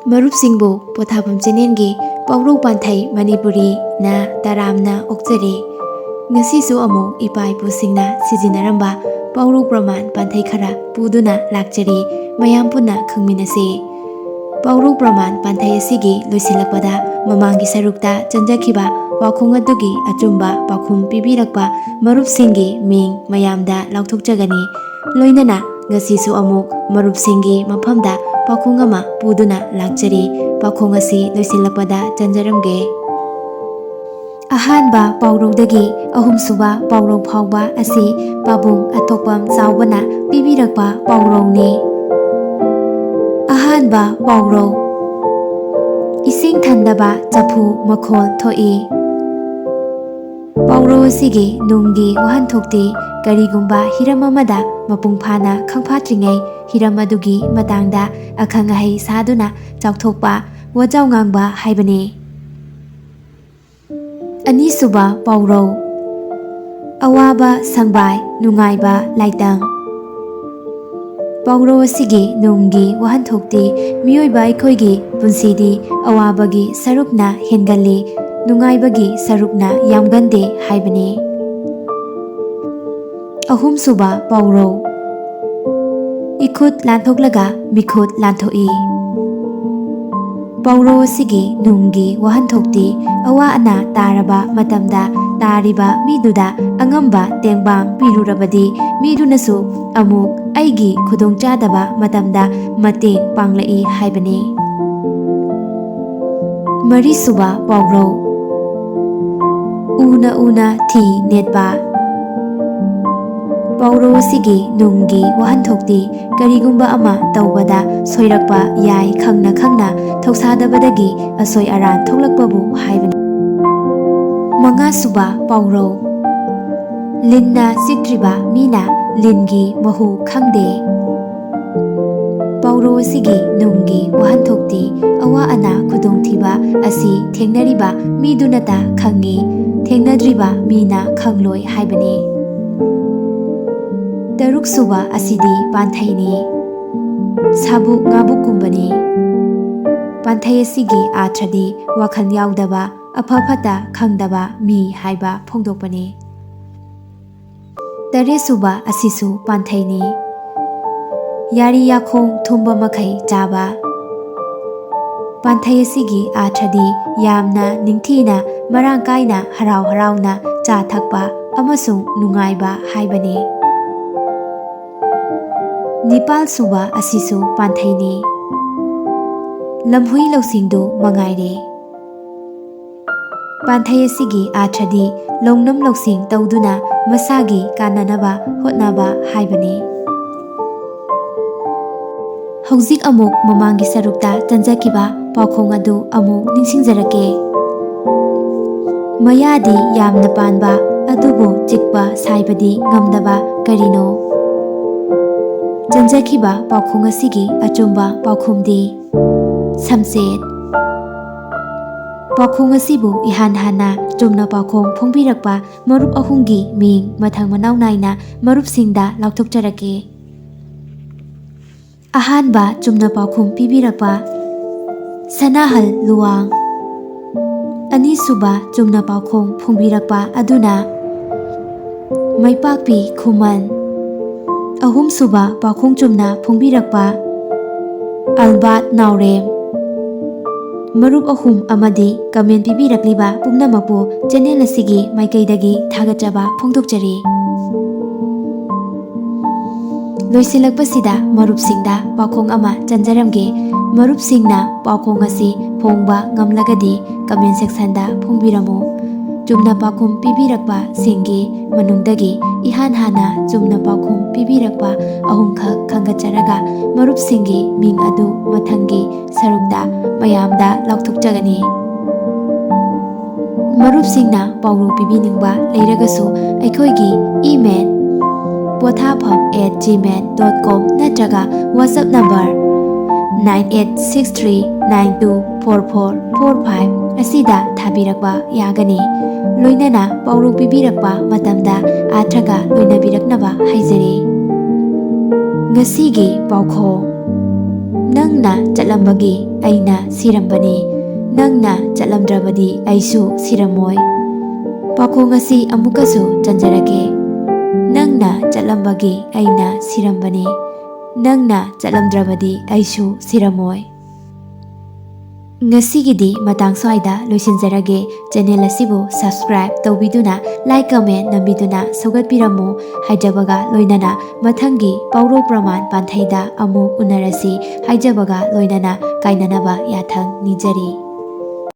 ꯃꯔꯨꯞꯁꯤꯡꯕꯨ ꯄꯣꯊꯥꯐꯝ ꯆꯦꯅꯦꯜꯒꯤ ꯄꯥꯎꯔꯧ ꯄꯥꯟꯊꯩ ꯃꯅꯤꯄꯨꯔꯤ ꯅ ꯇꯔꯥꯝꯅ ꯑꯣꯛꯆꯔꯤ꯫ ꯉꯁꯤꯁꯨ ꯑꯃꯨꯛ ꯏꯄꯥ ꯏꯄꯨꯁꯤꯡꯅ ꯁꯤꯖꯤꯟꯅꯔꯝꯕ ꯄꯥꯎꯔꯧ ꯄ꯭ꯔꯃꯥꯟ ꯄꯥꯟꯊꯩ ꯈꯔ ꯄꯨꯗꯨꯅ ꯂꯥꯛꯆꯔꯤ꯫ ꯃꯌꯥꯝ ꯄꯨꯟꯅ ꯈꯪꯃꯤꯟꯅꯁꯤ꯫ ꯄꯥꯎꯔꯧ ꯄ꯭ꯔꯃꯥꯟ ꯄꯥꯟꯊꯩ ꯑꯁꯤꯒꯤ ꯂꯣꯏꯁꯤꯜꯂꯛꯄꯗ ꯃꯃꯥꯡꯒꯤ ꯁꯔꯨꯛꯇ ꯆꯟꯖꯈꯤꯕ ꯋꯥꯈꯣꯡ ꯑꯗꯨꯒꯤ ꯑꯆꯨꯝꯕ ꯄꯥꯎꯈꯨꯝ ꯄꯤꯕꯤꯔꯛꯄ ꯃꯔꯨꯞꯁꯤꯡꯒꯤ ꯃꯤꯡ ꯃꯌꯥꯝꯗ ꯂꯥꯎꯊꯣꯛꯆꯒꯅꯤ꯫ ꯂꯣꯏꯅꯅ ꯉꯁꯤꯁꯨ ꯑꯃꯨꯛ ꯃꯔꯨꯞꯁꯤꯡꯒꯤ ꯃꯐꯝꯗ ꯄꯥꯎꯈꯨꯝ ꯑꯃ ꯄꯨꯗꯨꯅ ꯂꯥꯛꯆꯔꯤ꯫ ꯄꯥꯎꯈꯨꯝ ꯑꯁꯤ ꯂꯣꯏꯁꯤꯜꯂꯛꯄꯗ ꯆꯟꯖꯔꯝꯒꯦ꯫ ꯑꯍꯥꯟꯕ ꯄꯥꯎꯔꯧꯗꯒꯤ ꯑꯍꯨꯝꯁꯨꯕ ꯄꯥꯎꯔꯧ ꯐꯥꯎꯕ ꯑꯁꯤ ꯄꯥꯕꯨꯡ ꯑꯊꯣꯛꯄꯝ ꯆꯥꯎꯕꯅ ꯄꯤꯕꯤꯔꯛꯄ ꯄꯥꯎꯔꯧꯅꯤ꯫ ꯑꯍꯥꯟꯕ ꯄꯥꯎꯔꯧ: ꯏꯁꯤꯡ ꯊꯟꯗꯕ ꯆꯐꯨ ꯃꯈꯣꯜ ꯊꯣꯛꯏ꯫ ꯄꯥꯎꯔꯧ ꯑꯁꯤꯒꯤ ꯅꯨꯡꯒꯤ ꯋꯥꯍꯟꯊꯣꯛꯇꯤ ꯀꯔꯤꯒꯨꯝꯕ ꯍꯤꯔꯝ ꯑꯃꯗ ꯃꯄꯨꯡ ꯐꯥꯅ ꯈꯪꯐꯥꯠꯇ꯭ꯔꯤꯉꯩ ꯍꯤꯔꯝ ꯑꯗꯨꯒꯤ ꯃꯇꯥꯡꯗ ꯑꯈꯪ ꯑꯍꯩ ꯁꯥꯗꯨꯅ ꯆꯥꯎꯊꯣꯛꯄ ꯋꯥꯖꯥꯎ ꯉꯥꯡꯕ ꯍꯥꯏꯕꯅꯤ꯫ ꯑꯅꯤꯁꯨꯕ ꯄꯥꯎꯔꯧ: ꯑꯋꯥꯕ ꯁꯪꯕꯥꯏ ꯅꯨꯡꯉꯥꯏꯕ ꯂꯥꯏꯇꯪ꯫ ꯄꯥꯎꯔꯧ ꯑꯁꯤꯒꯤ ꯅꯨꯡꯒꯤ ꯋꯥꯍꯟꯊꯣꯛꯇꯤ ꯃꯤꯑꯣꯏꯕ ꯑꯩꯈꯣꯏꯒꯤ ꯄꯨꯟꯁꯤꯗꯤ ꯑꯋꯥꯕꯒꯤ ꯁꯔꯨꯛꯅ ꯍꯦꯟꯒꯠꯂꯤ, ꯅꯨꯡꯉꯥꯏꯕꯒꯤ ꯁꯔꯨꯛꯅ ꯌꯥꯝꯒꯟꯗꯦ ꯍꯥꯏꯕꯅꯤ꯫ ꯑꯍꯨꯝꯁꯨꯕ ꯄꯥꯎꯔꯧ: ꯏꯈꯨꯠ ꯂꯥꯟꯊꯣꯛꯂꯒ ꯃꯤꯈꯨꯠ ꯂꯥꯟꯊꯣꯛꯏ꯫ ꯄꯥꯎꯔꯧ ꯑꯁꯤꯒꯤ ꯅꯨꯡꯒꯤ ꯋꯥꯍꯟꯊꯣꯛꯇꯤ ꯑꯋꯥ ꯑꯅꯥ ꯇꯥꯔꯕ ꯃꯇꯝꯗ ꯇꯥꯔꯤꯕ ꯃꯤꯗꯨꯗ ꯑꯉꯝꯕ ꯇꯦꯡꯕꯥꯡ ꯄꯤꯔꯨꯔꯕꯗꯤ ꯃꯤꯗꯨꯅꯁꯨ ꯑꯃꯨꯛ ꯑꯩꯒꯤ ꯈꯨꯗꯣꯡꯆꯥꯗꯕ ꯃꯇꯝꯗ ꯃꯇꯦꯡ ꯄꯥꯡꯂꯛꯏ ꯍꯥꯏꯕꯅꯤ꯫ ꯃꯔꯤꯁꯨꯕ ꯄꯥꯎꯔꯧ: ꯎꯅ ꯎꯅ ꯊꯤ ꯅꯦꯠꯄ꯫ ꯄꯥꯎꯔꯧ ꯑꯁꯤꯒꯤ ꯅꯨꯡꯒꯤ ꯋꯥꯍꯟꯊꯣꯛꯇꯤ ꯀꯔꯤꯒꯨꯝꯕ ꯑꯃ ꯇꯧꯕꯗ ꯁꯣꯏꯔꯛꯄ ꯌꯥꯏ ꯈꯪꯅ ꯈꯪꯅ ꯊꯧꯁꯥꯗꯕꯗꯒꯤ ꯑꯁꯣꯏ ꯑꯔꯥꯟ ꯊꯣꯛꯂꯛꯄꯕꯨ ꯍꯥꯏꯕꯅꯤ꯫ ꯃꯉꯥꯁꯨꯕ ꯄꯥꯎꯔꯧ: ꯂꯤꯟꯅ ꯆꯤꯛꯇ꯭ꯔꯤꯕ ꯃꯤꯅ ꯂꯤꯟꯒꯤ ꯃꯍꯨ ꯈꯪꯗꯦ꯫ ꯄꯥꯎꯔꯧ ꯑꯁꯤꯒꯤ ꯅꯨꯡꯒꯤ ꯋꯥꯍꯟꯊꯣꯛꯇꯤ ꯑꯋꯥ ꯑꯅꯥ ꯈꯨꯗꯣꯡꯊꯤꯕ ꯑꯁꯤ ꯊꯦꯡꯅꯔꯤꯕ ꯃꯤꯗꯨꯅꯇ ꯈꯪꯏ, ꯊꯦꯡꯅꯗ꯭ꯔꯤꯕ ꯃꯤꯅ ꯈꯪꯂꯣꯏ ꯍꯥꯏꯕꯅꯤ꯫ ꯇꯔꯨꯛꯁꯨꯕ ꯑꯁꯤꯗꯤ ꯄꯥꯟꯊꯩꯅꯤ, ꯁꯥꯕꯨꯛ ꯉꯥꯕꯨꯛꯀꯨꯝꯕꯅꯤ꯫ ꯄꯥꯟꯊꯩ ꯑꯁꯤꯒꯤ ꯑꯥꯔꯊꯗꯤ ꯋꯥꯈꯜ ꯌꯥꯎꯗꯕ, ꯑꯐ ꯐꯠꯇ ꯈꯪꯗꯕ ꯃꯤ ꯍꯥꯏꯕ ꯐꯣꯡꯗꯣꯛꯄꯅꯤ꯫ ꯇꯔꯦꯠꯁꯨꯕ ꯑꯁꯤꯁꯨ ꯄꯥꯟꯊꯩꯅꯤ, ꯌꯥꯔꯤ ꯌꯥꯈꯣꯡ ꯊꯨꯝꯕ ꯃꯈꯩ ꯆꯥꯕ꯫ ꯄꯥꯟꯊꯩ ꯑꯁꯤꯒꯤ ꯑꯥꯔꯊꯗꯤ ꯌꯥꯝꯅ ꯅꯤꯡꯊꯤꯅ ꯃꯔꯥꯡ ꯀꯥꯏꯅ ꯍꯔꯥꯎ ꯍꯔꯥꯎꯅ ꯆꯥ ꯊꯛꯄ ꯑꯃꯁꯨꯡ ꯅꯨꯡꯉꯥꯏꯕ ꯍꯥꯏꯕꯅꯤ꯫ ꯅꯤꯄꯥꯜꯁꯨꯕ ꯑꯁꯤꯁꯨ ꯄꯥꯟꯊꯩꯅꯤ, ꯂꯝꯍꯨꯏ ꯂꯧꯁꯤꯡꯗꯨ ꯃꯉꯥꯏꯔꯦ꯫ ꯄꯥꯟꯊꯩ ꯑꯁꯤꯒꯤ ꯑꯥꯔꯊꯗꯤ ꯂꯧꯅꯝ ꯂꯧꯁꯤꯡ ꯇꯧꯗꯨꯅ ꯃꯁꯥꯒꯤ ꯀꯥꯟꯅꯅꯕ ꯍꯣꯠꯅꯕ ꯍꯥꯏꯕꯅꯤ꯫ ꯍꯧꯖꯤꯛ ꯑꯃꯨꯛ ꯃꯃꯥꯡꯒꯤ ꯁꯔꯨꯛꯇ ꯆꯟꯖꯈꯤꯕ ꯄꯥꯎꯈꯣꯡ ꯑꯗꯨ ꯑꯃꯨꯛ ꯅꯤꯡꯁꯤꯡꯖꯔꯛꯀꯦ꯫ ꯃꯌꯥꯗꯤ ꯌꯥꯝꯅ ꯄꯥꯟꯕ ꯑꯗꯨꯕꯨ ꯆꯤꯛꯄ ꯁꯥꯏꯕꯗꯤ ꯉꯝꯗꯕ ꯀꯔꯤꯅꯣ? ꯆꯟꯖꯈꯤꯕ ꯄꯥꯎꯈꯨꯝ ꯑꯁꯤꯒꯤ ꯑꯆꯨꯝꯕ ꯄꯥꯎꯈꯨꯝꯗꯤ ꯁꯝꯆꯦꯠ꯫ ꯄꯥꯎꯈꯨꯝ ꯑꯁꯤꯕꯨ ꯏꯍꯥꯟ ꯍꯥꯟꯅ ꯆꯨꯝꯅ ꯄꯥꯎꯈꯨꯝ ꯐꯣꯡꯕꯤꯔꯛꯄ ꯃꯔꯨꯞ ꯑꯍꯨꯝꯒꯤ ꯃꯤꯡ ꯃꯊꯪ ꯃꯅꯥꯎ ナꯏꯅ ꯃꯔꯨꯞꯁꯤꯡꯗ ꯂꯥꯎꯊꯣꯛꯆꯔꯛꯀꯦ꯫ ꯑꯍꯥꯟꯕ ꯆꯨꯝꯅ ꯄꯥꯎꯈꯨꯝ ꯄꯤꯕꯤꯔꯛꯄ ꯁꯅꯥꯍꯜ ꯂꯨꯋꯥꯡ꯫ ꯑꯅꯤꯁꯨꯕ ꯆꯨꯝꯅ ꯄꯥꯎꯈꯨꯝ ꯐꯣꯡꯕꯤꯔꯛꯄ ꯑꯗꯨꯅ ꯃꯩꯄꯥꯛꯄꯤ ꯈꯨꯃꯟ꯫ ꯑꯍꯨꯝꯁꯨꯕ ꯄꯥꯎꯈꯨꯝ ꯆꯨꯝꯅ ꯐꯣꯡꯕꯤꯔꯛꯄ ꯑꯜꯕꯥꯔꯠ ꯅꯥꯎꯔꯦꯝ꯫ ꯃꯔꯨꯞ ꯑꯍꯨꯝ ꯑꯃꯗꯤ ꯀꯃꯦꯟ ꯄꯤꯕꯤꯔꯛꯂꯤꯕ ꯄꯨꯝꯅꯃꯛꯄꯨ ꯆꯦꯅꯦꯜ ꯑꯁꯤꯒꯤ ꯃꯥꯏꯀꯩꯗꯒꯤ ꯊꯥꯒꯠꯆꯕ ꯐꯣꯡꯗꯣꯛꯆꯔꯤ꯫ ꯂꯣꯏꯁꯤꯜꯂꯛꯄꯁꯤꯗ ꯃꯔꯨꯞꯁꯤꯡꯗ ꯄꯥꯎꯈꯣꯡ ꯑꯃ ꯆꯟꯖꯔꯝꯒꯦ꯫ ꯃꯔꯨꯞꯁꯤꯡꯅ ꯄꯥꯎꯈꯣꯡ ꯑꯁꯤ ꯐꯣꯡꯕ ꯉꯝꯂꯒꯗꯤ ꯀꯃꯦꯟ ꯁꯦꯛꯁꯟꯗ ꯐꯣꯡꯕꯤꯔꯝꯃꯨ꯫ ꯆꯨꯝꯅ ꯄꯥꯎꯈꯨꯝ ꯄꯤꯕꯤꯔꯛꯄ ꯁꯤꯡꯒꯤ ꯃꯅꯨꯡꯗꯒꯤ ꯏꯍꯥꯟ ꯍꯥꯟꯅ ꯆꯨꯝꯅ ꯄꯥꯎꯈꯨꯝ ꯄꯤꯕꯤꯔꯛꯄ ꯑꯍꯨꯝꯈꯛ ꯈꯟꯒꯠꯆꯔꯒ ꯃꯔꯨꯞꯁꯤꯡꯒꯤ ꯃꯤꯡ ꯑꯗꯨ ꯃꯊꯪꯒꯤ ꯁꯔꯨꯛꯇ ꯃꯌꯥꯝꯗ ꯂꯥꯎꯊꯣꯛꯆꯒꯅꯤ꯫ ꯃꯔꯨꯞꯁꯤꯡꯅ ꯄꯥꯎꯔꯧ ꯄꯤꯕꯤꯅꯤꯡꯕ ꯂꯩꯔꯒꯁꯨ ꯑꯩꯈꯣꯏꯒꯤ ꯏꯃꯦꯜ pothapam@gmail.com ꯅꯠꯇ꯭ꯔꯒ ꯋꯥꯆꯞ ꯅꯝꯕꯔ 9863924445 ꯑꯁꯤꯗ ꯊꯥꯕꯤꯔꯛꯄ ꯌꯥꯒꯅꯤ꯫ ꯂꯣꯏꯅꯅ ꯄꯥꯎꯔꯧ ꯄꯤꯕꯤꯔꯛꯄ ꯃꯇꯝꯗ ꯑꯥꯔꯊꯒ ꯂꯣꯏꯅꯕꯤꯔꯛꯅꯕ ꯍꯥꯏꯖꯔꯤ꯫ ꯉꯁꯤꯒꯤ ꯄꯥꯎꯈꯣꯡ: ꯅꯪꯅ ꯆꯠꯂꯝꯕꯒꯤ ꯑꯩꯅ ꯁꯤꯔꯝꯕꯅꯤ ꯅꯪꯅ ꯆꯠꯂꯝꯗ꯭ꯔꯕꯗꯤ ꯑꯩꯁꯨ ꯁꯤꯔꯝꯃꯣꯏ ꯄꯥꯈꯣꯡ ꯑꯁꯤ ꯑꯃꯨꯛꯀꯁꯨ ꯆꯟꯖꯔꯒꯦ ꯅꯪꯅ ꯆꯠꯂꯝꯕꯒꯤ ꯑꯩꯅ ꯁꯤꯔꯝꯕꯅꯤ ꯅꯪꯅ ꯆꯠꯂꯝꯗ꯭ꯔꯕꯗꯤ ꯑꯩꯁꯨ ꯁꯤꯔꯝꯃꯣꯏ ꯉꯁꯤꯒꯤꯗꯤ ꯃꯇꯥꯡ ꯁ꯭ꯋꯥꯏꯗ ꯂꯣꯏꯁꯤꯟꯖꯔꯒꯦ ꯆꯦꯅꯦꯜ ꯑꯁꯤꯕꯨ ꯁꯕꯁꯀ꯭ꯔꯥꯏꯕ ꯇꯧꯕꯤꯗꯨꯅ ꯂꯥꯏꯛ ꯀꯃꯦꯟ ꯅꯝꯕꯤꯗꯨꯅ ꯁꯧꯒꯠꯄꯤꯔꯝꯃꯨ ꯍꯥꯏꯖꯕꯒ ꯂꯣꯏꯅꯅ ꯃꯊꯪꯒꯤ ꯄꯥꯎꯔꯧ ꯄ꯭ꯔꯃꯥꯟ ꯄꯥꯟꯊꯩꯗ ꯑꯃꯨꯛ ꯎꯅꯔꯁꯤ ꯍꯥꯏꯖꯕꯒ ꯂꯣꯏꯅꯅ ꯀꯥꯏꯅꯅꯕ ꯌꯥꯊꯪ ꯅꯤꯖꯔꯤ